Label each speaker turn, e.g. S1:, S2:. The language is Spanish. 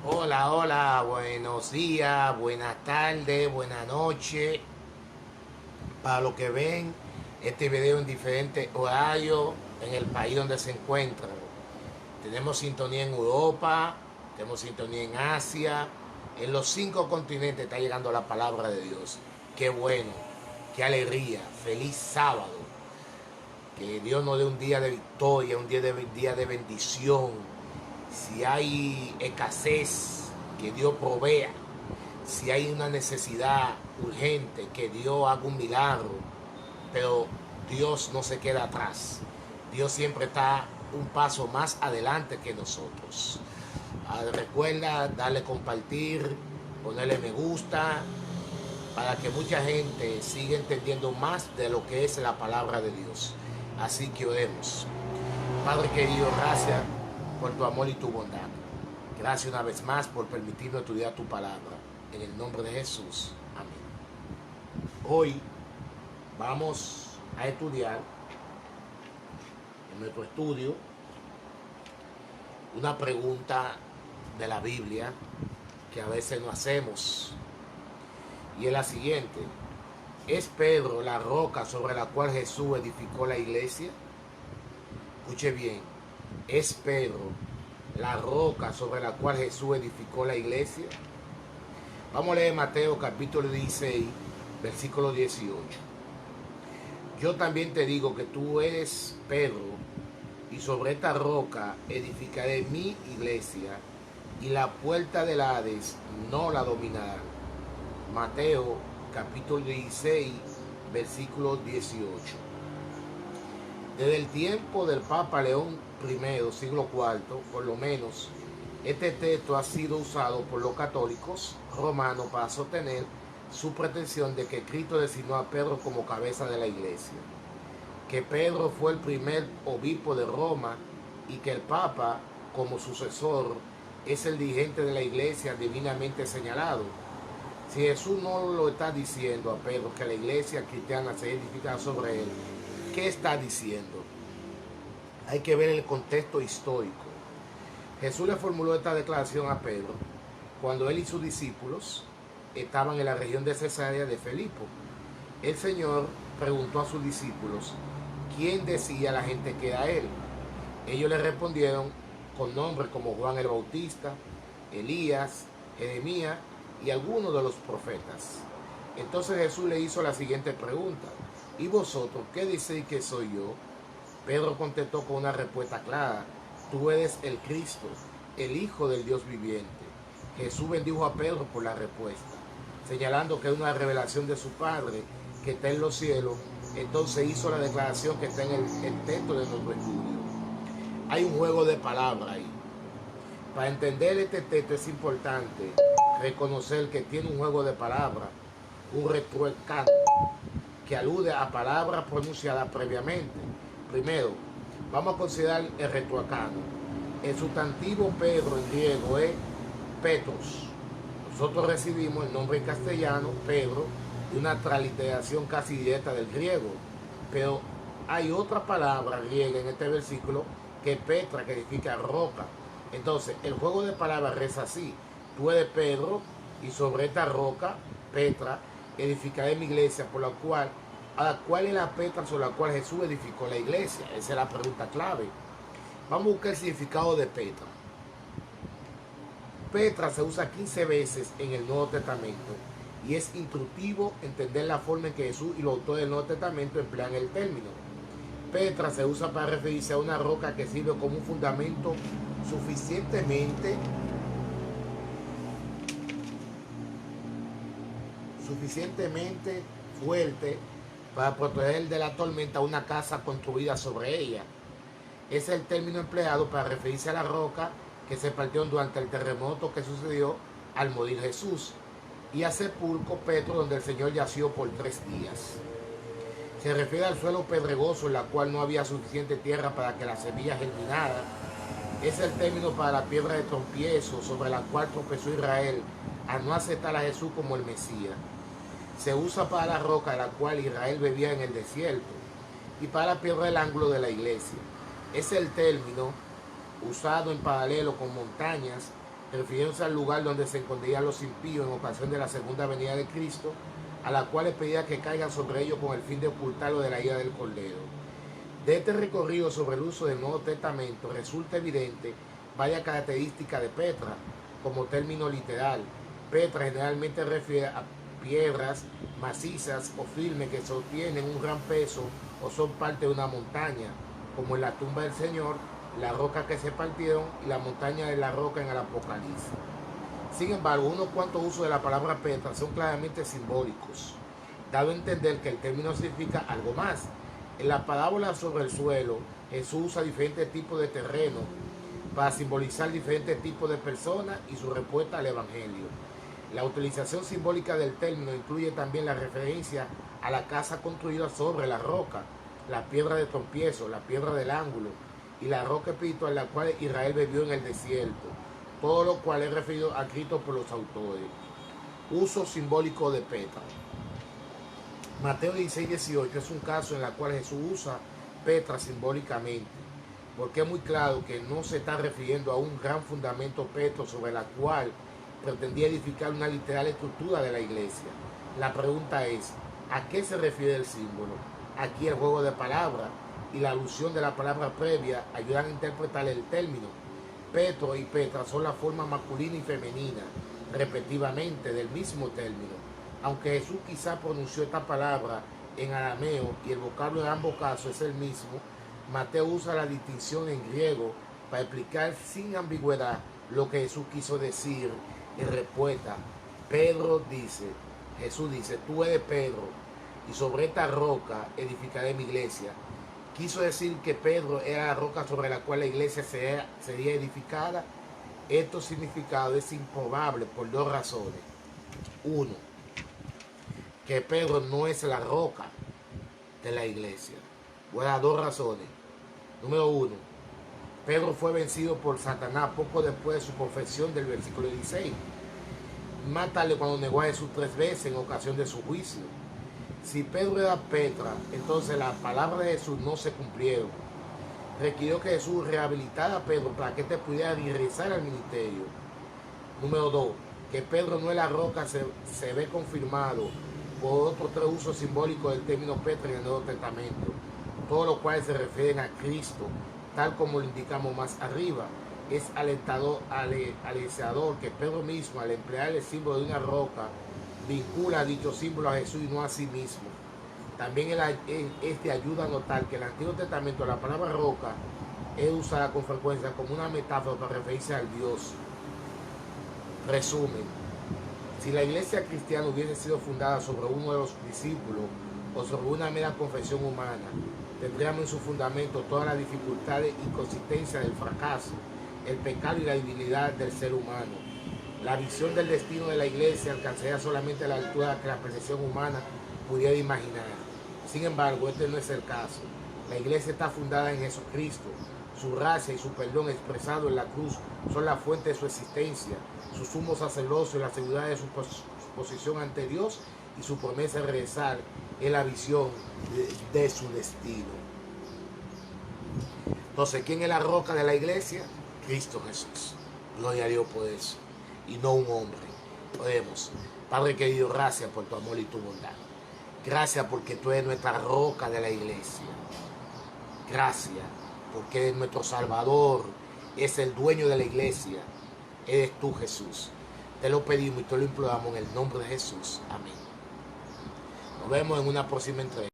S1: Hola, hola, buenos días, buenas tardes, buenas noches. Para los que ven este video en diferentes horarios en el país donde se encuentran. Tenemos sintonía en Europa, tenemos sintonía en Asia, en los 5 continentes está llegando la palabra de Dios. Qué bueno, qué alegría, feliz sábado. Que Dios nos dé un día de victoria, un día de bendición. Si hay escasez, que Dios provea. Si hay una necesidad urgente, que Dios haga un milagro. Pero Dios no se queda atrás. Dios siempre está un paso más adelante que nosotros. Recuerda darle compartir, ponerle me gusta, para que mucha gente siga entendiendo más de lo que es la palabra de Dios. Así que oremos. Padre querido, gracias por tu amor y tu bondad. Gracias una vez más por permitirnos estudiar tu palabra. En el nombre de Jesús. Amén. Hoy vamos a estudiar en nuestro estudio una pregunta de la Biblia que a veces no hacemos. Y es la siguiente. ¿Es Pedro la roca sobre la cual Jesús edificó la iglesia? Escuche bien. ¿Es Pedro la roca sobre la cual Jesús edificó la iglesia? Vamos a leer Mateo capítulo 16, versículo 18. Yo también te digo que tú eres Pedro, y sobre esta roca edificaré mi iglesia, y la puerta del Hades no la dominará. Mateo capítulo 16, versículo 18. Desde el tiempo del Papa León I, siglo IV, por lo menos, este texto ha sido usado por los católicos romanos para sostener su pretensión de que Cristo designó a Pedro como cabeza de la iglesia, que Pedro fue el primer obispo de Roma y que el Papa, como sucesor, es el dirigente de la iglesia divinamente señalado. Si Jesús no lo está diciendo a Pedro que la iglesia cristiana se edifica sobre él, ¿qué está diciendo? Hay que ver el contexto histórico. Jesús le formuló esta declaración a Pedro cuando él y sus discípulos estaban en la región de Cesarea de Filipo. El Señor preguntó a sus discípulos quién decía la gente que era él. Ellos le respondieron con nombres como Juan el Bautista, Elías, Jeremías y algunos de los profetas. Entonces Jesús le hizo la siguiente pregunta: ¿y vosotros qué decís que soy yo? Pedro contestó con una respuesta clara: tú eres el Cristo, el Hijo del Dios viviente. Jesús bendijo a Pedro por la respuesta, señalando que es una revelación de su Padre que está en los cielos. Entonces hizo la declaración que está en el texto de nuestro estudio. Hay un juego de palabras ahí. Para entender este texto es importante reconocer que tiene un juego de palabras, un retruécano, que alude a palabras pronunciadas previamente. Primero, vamos a considerar el retruécano. El sustantivo Pedro en griego es Petros. Nosotros recibimos el nombre en castellano, Pedro, de una transliteración casi directa del griego. Pero hay otra palabra griega en este versículo que es Petra, que significa roca. Entonces, el juego de palabras reza así: tú eres Pedro, y sobre esta roca, Petra, edificaré mi iglesia, por la cual, ¿cuál es la Petra sobre la cual Jesús edificó la iglesia? Esa es la pregunta clave. Vamos a buscar el significado de Petra. Petra se usa 15 veces en el Nuevo Testamento y es instructivo entender la forma en que Jesús y los autores del Nuevo Testamento emplean el término. Petra se usa para referirse a una roca que sirve como un fundamento suficientemente fuerte para proteger de la tormenta una casa construida sobre ella. Ese es el término empleado para referirse a la roca que se partió durante el terremoto que sucedió al morir Jesús, y a sepulcro Petro, donde el Señor yació por 3 días. Se refiere al suelo pedregoso en la cual no había suficiente tierra para que la semilla germinara. Es el término para la piedra de tropiezo sobre la cual tropezó Israel al no aceptar a Jesús como el Mesías. Se usa para la roca de la cual Israel bebía en el desierto y para la piedra del ángulo de la iglesia. Es el término usado en paralelo con montañas refiriéndose al lugar donde se escondían los impíos en ocasión de la segunda venida de Cristo, a la cual le pedía que caigan sobre ellos con el fin de ocultarlo de la ira del Cordero. De este recorrido sobre el uso del Nuevo Testamento resulta evidente varias características de Petra como término literal. Petra generalmente refiere a piedras macizas o firmes que sostienen un gran peso o son parte de una montaña, como en la tumba del Señor, la roca que se partieron y la montaña de la roca en el Apocalipsis. Sin embargo, unos cuantos usos de la palabra Petra son claramente simbólicos, dado a entender que el término significa algo más. En la parábola sobre el suelo, Jesús usa diferentes tipos de terreno para simbolizar diferentes tipos de personas y su respuesta al Evangelio. La utilización simbólica del término incluye también la referencia a la casa construida sobre la roca, la piedra de tropiezo, la piedra del ángulo y la roca espiritual en la cual Israel bebió en el desierto, todo lo cual es referido a Cristo por los autores. Uso simbólico de Petra. Mateo 16:18 es un caso en el cual Jesús usa Petra simbólicamente, porque es muy claro que no se está refiriendo a un gran fundamento Petro sobre la cual pretendía edificar una literal estructura de la iglesia. La pregunta es, ¿a qué se refiere el símbolo? Aquí el juego de palabras y la alusión de la palabra previa ayudan a interpretar el término. Petro y Petra son la forma masculina y femenina, respectivamente, del mismo término. Aunque Jesús quizá pronunció esta palabra en arameo y el vocablo en ambos casos es el mismo, Mateo usa la distinción en griego para explicar sin ambigüedad lo que Jesús quiso decir en respuesta. Jesús dice, tú eres Pedro, y sobre esta roca edificaré mi iglesia. Quiso decir que Pedro era la roca sobre la cual la iglesia sería edificada. Este significado es improbable por dos razones. Uno, que Pedro no es la roca de la iglesia. Bueno, dos razones. Número uno, Pedro fue vencido por Satanás poco después de su confesión del versículo 16. Más tarde, cuando negó a Jesús 3 veces en ocasión de su juicio. Si Pedro era Petra, entonces las palabras de Jesús no se cumplieron. Requirió que Jesús rehabilitara a Pedro para que éste pudiera regresar al ministerio. Número 2, que Pedro no es la roca se ve confirmado por otros tres usos simbólicos del término Petra en el Nuevo Testamento, todos los cuales se refieren a Cristo, tal como lo indicamos más arriba. Es alentador que Pedro mismo, al emplear el símbolo de una roca, vincula dicho símbolo a Jesús y no a sí mismo. También es de ayuda a notar que en el Antiguo Testamento la palabra roca es usada con frecuencia como una metáfora para referirse al Dios. Resumen, si la iglesia cristiana hubiese sido fundada sobre uno de los discípulos o sobre una mera confesión humana, tendríamos en su fundamento todas las dificultades y inconsistencias del fracaso, el pecado y la debilidad del ser humano. La visión del destino de la iglesia alcanzaría solamente la altura que la percepción humana pudiera imaginar. Sin embargo, este no es el caso. La iglesia está fundada en Jesucristo. Su gracia y su perdón expresado en la cruz son la fuente de su existencia, su sumo sacerdocio y la seguridad de su posición ante Dios y su promesa de regresar es la visión de su destino. Entonces, ¿quién es la roca de la iglesia? Cristo Jesús. Gloria a Dios por eso. Y no un hombre. Oremos. Padre querido, gracias por tu amor y tu bondad. Gracias porque tú eres nuestra roca de la iglesia. Gracias porque eres nuestro Salvador. Es el dueño de la iglesia. Eres tú, Jesús. Te lo pedimos y te lo imploramos en el nombre de Jesús. Amén. Nos vemos en una próxima entrega.